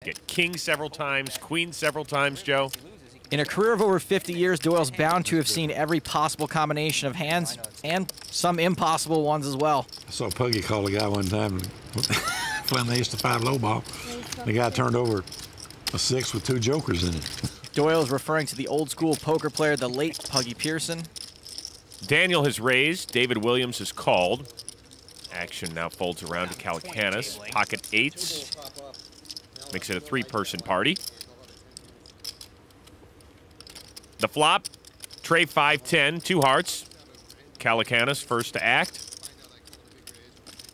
get king several times, queen several times, Joe. In a career of over 50 years, Doyle's bound to have seen every possible combination of hands and some impossible ones as well. I saw Puggy call a guy one time playing the ace-to-5 low ball. The guy turned over a 6 with 2 jokers in it. Doyle is referring to the old-school poker player, the late Puggy Pearson. Daniel has raised. David Williams has called. Action now folds around to Calacanis. Pocket 8s. Makes it a 3-person party. The flop, tray 5-10, 2 hearts. Calacanis first to act.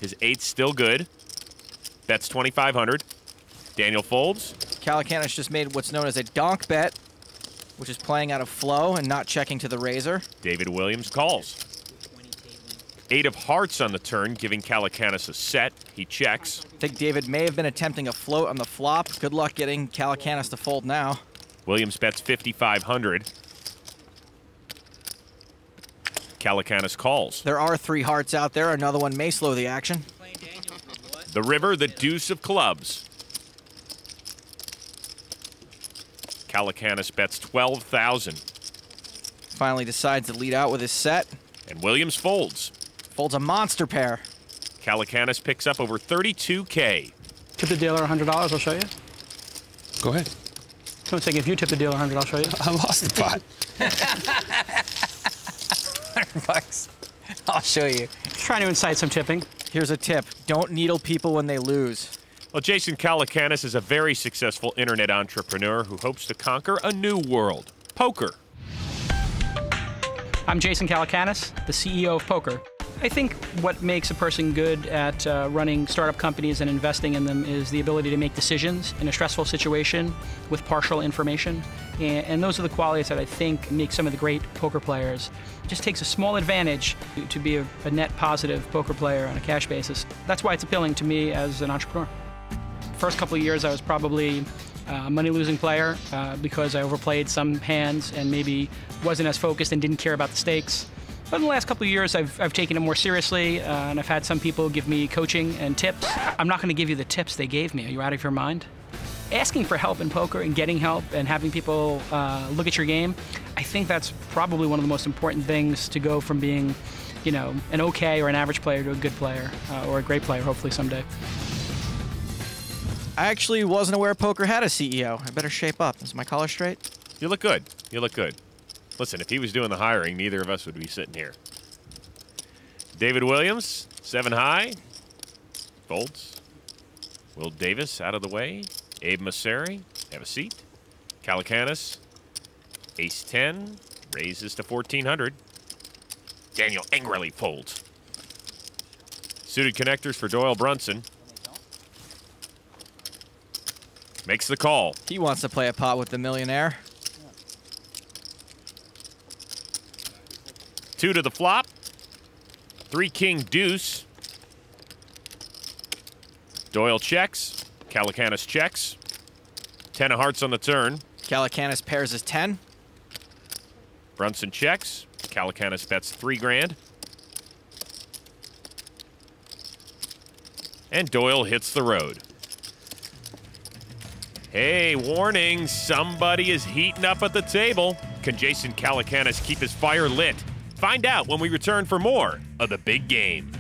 His 8's still good. Bets 2,500. Daniel folds. Calacanis just made what's known as a donk bet, which is playing out of flow and not checking to the razor. David Williams calls. 8 of hearts on the turn, giving Calacanis a set. He checks. I think David may have been attempting a float on the flop. Good luck getting Calacanis to fold now. Williams bets 5,500. Calacanis calls. There are 3 hearts out there. Another one may slow the action. The river, the deuce of clubs. Calacanis bets 12,000. Finally decides to lead out with his set. And Williams folds. Folds a monster pair. Calacanis picks up over 32K. Tip the dealer $100, I'll show you. Go ahead. Someone's saying if you tip the dealer $100, I'll show you. I lost the pot. $100. I'll show you. Trying to incite some tipping. Here's a tip. Don't needle people when they lose. Well, Jason Calacanis is a very successful internet entrepreneur who hopes to conquer a new world, poker. I'm Jason Calacanis, the CEO of Poker. I think what makes a person good at running startup companies and investing in them is the ability to make decisions in a stressful situation with partial information. And those are the qualities that I think make some of the great poker players. It just takes a small advantage to be a net positive poker player on a cash basis. That's why it's appealing to me as an entrepreneur. First couple of years I was probably a money-losing player because I overplayed some hands and maybe wasn't as focused and didn't care about the stakes. But in the last couple of years, I've taken it more seriously, and I've had some people give me coaching and tips. I'm not going to give you the tips they gave me. Are you out of your mind? Asking for help in poker and getting help and having people look at your game, I think that's probably one of the most important things to go from being, you know, an okay or an average player to a good player, or a great player, hopefully someday. I actually wasn't aware poker had a CEO. I better shape up. Is my collar straight? You look good. You look good. Listen, if he was doing the hiring, neither of us would be sitting here. David Williams, 7 high. Folds. Will Davis out of the way. Abe Mosseri, have a seat. Calacanis, ace-10, raises to 1,400. Daniel angrily folds. Suited connectors for Doyle Brunson. Makes the call. He wants to play a pot with the millionaire. 2 to the flop. 3 king deuce. Doyle checks. Calacanis checks. 10 of hearts on the turn. Calacanis pairs his 10. Brunson checks. Calacanis bets 3 grand. And Doyle hits the road. Hey, warning, somebody is heating up at the table. Can Jason Calacanis keep his fire lit? Find out when we return for more of The Big Game.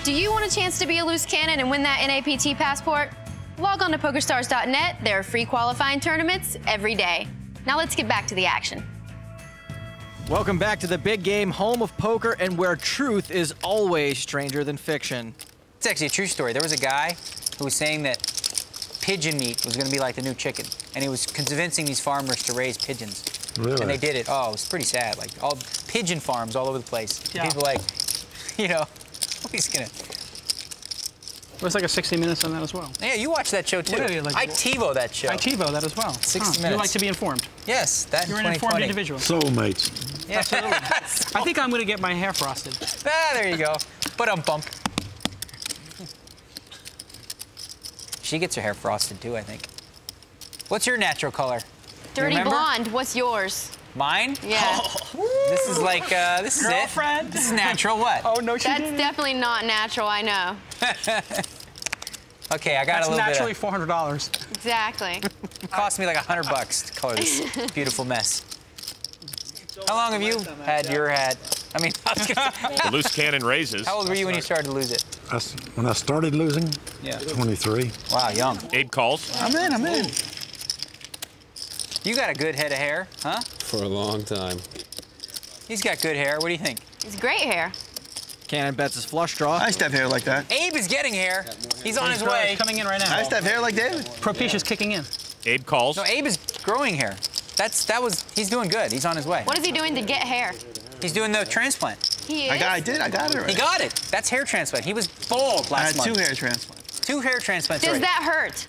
Do you want a chance to be a loose cannon and win that NAPT passport? Log on to PokerStars.net. There are free qualifying tournaments every day. Now let's get back to the action. Welcome back to The Big Game, home of poker and where truth is always stranger than fiction. It's actually a true story. There was a guy who was saying that pigeon meat was going to be like the new chicken, and he was convincing these farmers to raise pigeons. Really? And they did it. Oh, it was pretty sad. Like, all pigeon farms all over the place. Yeah. People like, you know, he's gonna... It was like a 60 minutes on that as well. Yeah, you watch that show too. What are you, like- I TiVo that show. I TiVo that as well. 60 You minutes. like to be informed. Yes, that You're in an informed 2020. individual. Soulmates. Yeah. I think I'm going to get my hair frosted. Ah, there you go. But bump. She gets her hair frosted too, I think. What's your natural color? Dirty remember? blonde. What's yours? Mine? Yeah. This is like, this is it. Girlfriend. This is natural. What? Oh, no, she That's didn't. definitely not natural, I know. Okay, I got That's a little naturally bit $400. Exactly. It cost me like $100 to color this beautiful mess. How long have you had your hat? I mean, I was gonna say, The loose cannon raises. how old were you when you started to lose it? When I started losing, Yeah. 23. Wow, young. Abe calls. I'm in. You got a good head of hair, huh? For a long time. He's got good hair. What do you think? It's great hair. Cannon bets his flush draw. I used to have hair like that. Abe is getting hair. He's on his way. Coming in right I now. used to have hair like David. Propecia is kicking in. Abe calls. No, Abe is growing hair. He's doing good. He's on his way. What is he doing to get hair? He's doing the transplant. He is. I got it already. He got it. That's hair transplant. He was bald I last had month. 2 hair transplants. 2 hair transplants. Does already. that hurt?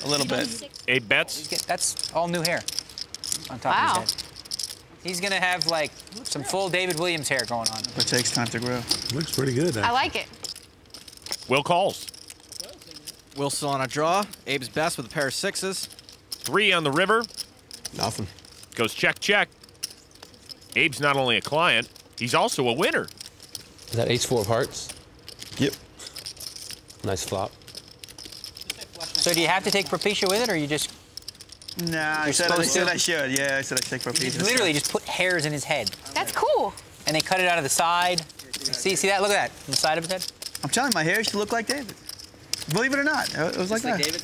A little bit. Abe bets. That's all new hair on top Wow. of his head. He's gonna have like some full David Williams hair going on. It takes time to grow. Looks pretty good. I like it. Will calls. Will still on a draw. Abe's best with a pair of sixes. 3 on the river. Nothing. Goes check, check. Abe's not only a client, he's also a winner. Is that ace-4 of hearts? Yep. Nice flop. So do you have to take Propecia with it, or you just Nah, I You're said supposed to? I should. Yeah, I said I'd take for a piece. literally just put hairs in his head, That's cool. and they cut it out of the side? See that? Look at that, on the side of his head. I'm telling you, my hair used to look like David. Believe it or not, it was like that. David.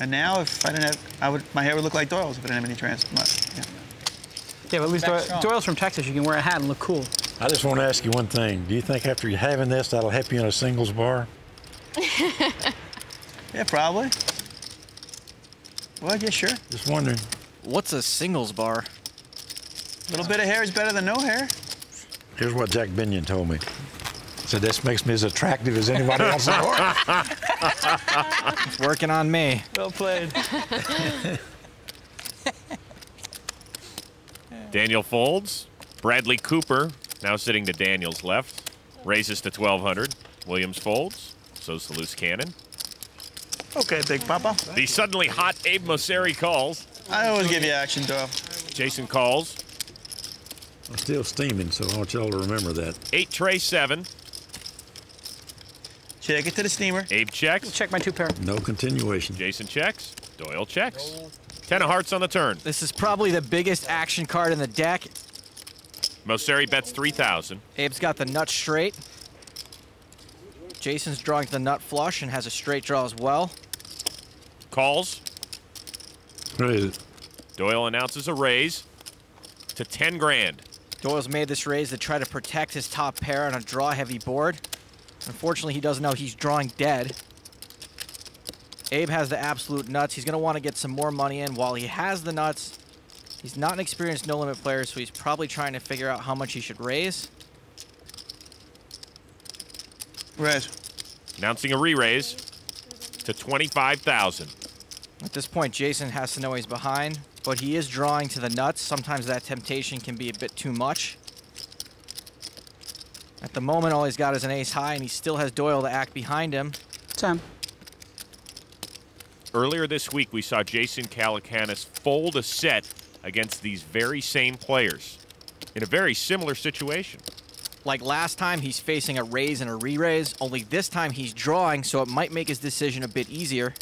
And now, if I didn't have, my hair would look like Doyle's if I didn't have any transplant. Yeah. Yeah, but at least Back strong. Doyle's from Texas. You can wear a hat and look cool. I just want to ask you one thing. Do you think after you having this, that'll help you in a singles bar? Yeah, probably. Well, yeah, sure. Just wondering. What's a singles bar? A little bit of hair is better than no hair. Here's what Jack Binion told me. He said, this makes me as attractive as anybody else in the world. It's working on me. Well played. Daniel folds. Bradley Cooper, now sitting to Daniel's left, raises to 1,200. Williams folds. So's the loose cannon. Okay, Big Papa. The suddenly hot Abe Mosseri calls. I always give you action, Doyle. Jason calls. I'm still steaming, so I want y'all to remember that. 8 tray 7. Check it to the steamer. Abe checks. Check my 2 pair. No continuation. Jason checks. Doyle checks. 10 of hearts on the turn. This is probably the biggest action card in the deck. Mosseri bets 3,000. Abe's got the nut straight. Jason's drawing the nut flush and has a straight draw as well. Calls. What is it? Doyle announces a raise to 10 grand. Doyle's made this raise to try to protect his top pair on a draw-heavy board. Unfortunately, he doesn't know he's drawing dead. Abe has the absolute nuts. He's going to want to get some more money in while he has the nuts. He's not an experienced no-limit player, so he's probably trying to figure out how much he should raise. Raise. Announcing a re-raise to 25,000. At this point, Jason has to know he's behind, but he is drawing to the nuts. Sometimes that temptation can be a bit too much. At the moment, all he's got is an ace high, and he still has Doyle to act behind him. 10. Earlier this week, we saw Jason Calacanis fold a set against these very same players in a very similar situation. Like last time, he's facing a raise and a re-raise, only this time he's drawing, so it might make his decision a bit easier.